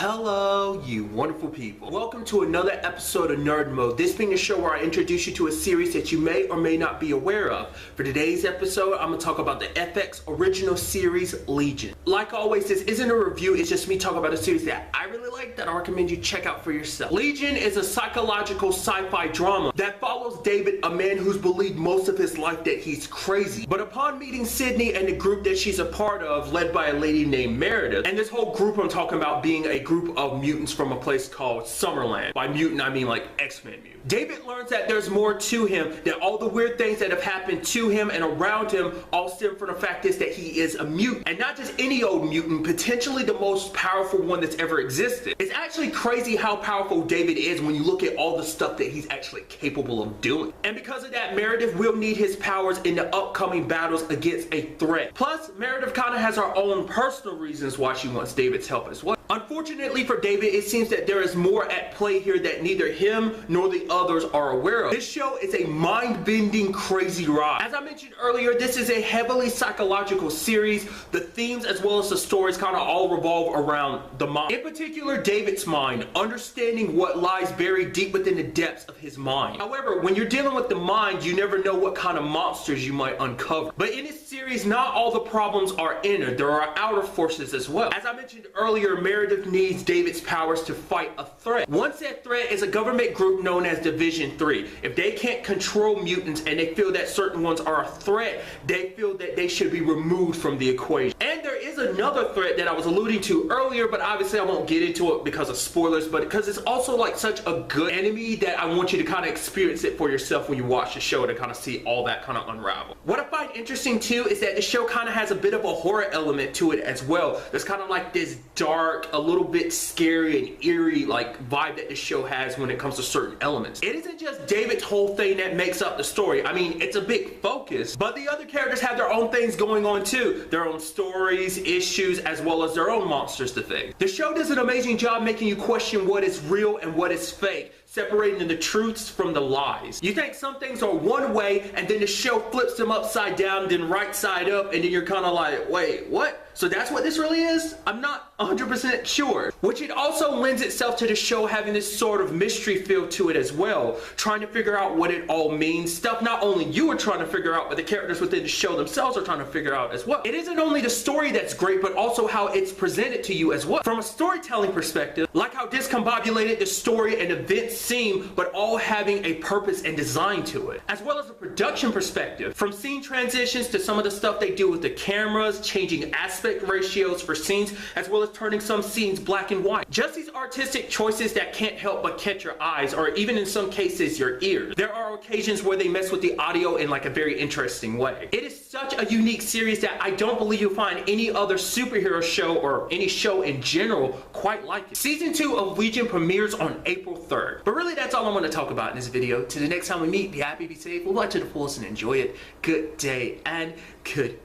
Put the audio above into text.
Hello, you wonderful people. Welcome to another episode of Nerd Mode. This being a show where I introduce you to a series that you may or may not be aware of. For today's episode, I'm going to talk about the FX original series, Legion. Like always, this isn't a review, it's just me talking about a series that I really like that I recommend you check out for yourself. Legion is a psychological sci-fi drama that follows David, a man who's believed most of his life that he's crazy. But upon meeting Sydney and the group that she's a part of, led by a lady named Meredith, and this whole group I'm talking about being a group of mutants from a place called Summerland. By mutant, I mean like X-Men mutant. David learns that there's more to him, that all the weird things that have happened to him and around him all stem from the fact is that he is a mutant. And not just any old mutant, potentially the most powerful one that's ever existed. It's actually crazy how powerful David is when you look at all the stuff that he's actually capable of doing. And because of that, Meredith will need his powers in the upcoming battles against a threat. Plus, Meredith kind of has her own personal reasons why she wants David's help as well. Unfortunately for David, it seems that there is more at play here that neither him nor the others are aware of. This show is a mind-bending, crazy ride. As I mentioned earlier, this is a heavily psychological series. The themes as well as the stories kind of all revolve around the mind. In particular, David's mind, understanding what lies buried deep within the depths of his mind. However, when you're dealing with the mind, you never know what kind of monsters you might uncover. But in this series, not all the problems are inner. There are outer forces as well. As I mentioned earlier, Meredith needs David's powers to fight a threat. Once that threat is a government group known as Division 3. If they can't control mutants and they feel that certain ones are a threat, they feel that they should be removed from the equation. And there is another threat that I was alluding to earlier, but obviously I won't get into it because of spoilers, but because it's also like such a good enemy that I want you to kind of experience it for yourself when you watch the show to kind of see all that kind of unravel. What I find interesting too is that the show kind of has a bit of a horror element to it as well. There's kind of like this dark, a little bit scary and eerie like vibe that the show has when it comes to certain elements. It isn't just David's whole thing that makes up the story. I mean, it's a big focus, but the other characters have their own things going on too. Their own stories, issues, as well as their own monsters to face. The show does an amazing job making you question what is real and what is fake, separating the truths from the lies. You think some things are one way and then the show flips them upside down, then right side up, and then you're kind of like, wait, what? So that's what this really is? I'm not 100% sure. Which it also lends itself to the show having this sort of mystery feel to it as well, trying to figure out what it all means. Stuff not only you are trying to figure out, but the characters within the show themselves are trying to figure out as well. It isn't only the story that's great, but also how it's presented to you as well. From a storytelling perspective, like how discombobulated the story and events seem, but all having a purpose and design to it. As well as a production perspective, from scene transitions to some of the stuff they do with the cameras, changing aspect ratios for scenes, as well as turning some scenes black and white. Just these artistic choices that can't help but catch your eyes, or even in some cases your ears. There are occasions where they mess with the audio in like a very interesting way. It is such a unique series that I don't believe you'll find any other superhero show or any show in general quite like it. Season 2 of Legion premieres on April 3rd. But really that's all I'm going to talk about in this video. Till the next time we meet, be happy, be safe, live life to the fullest and enjoy it. Good day and good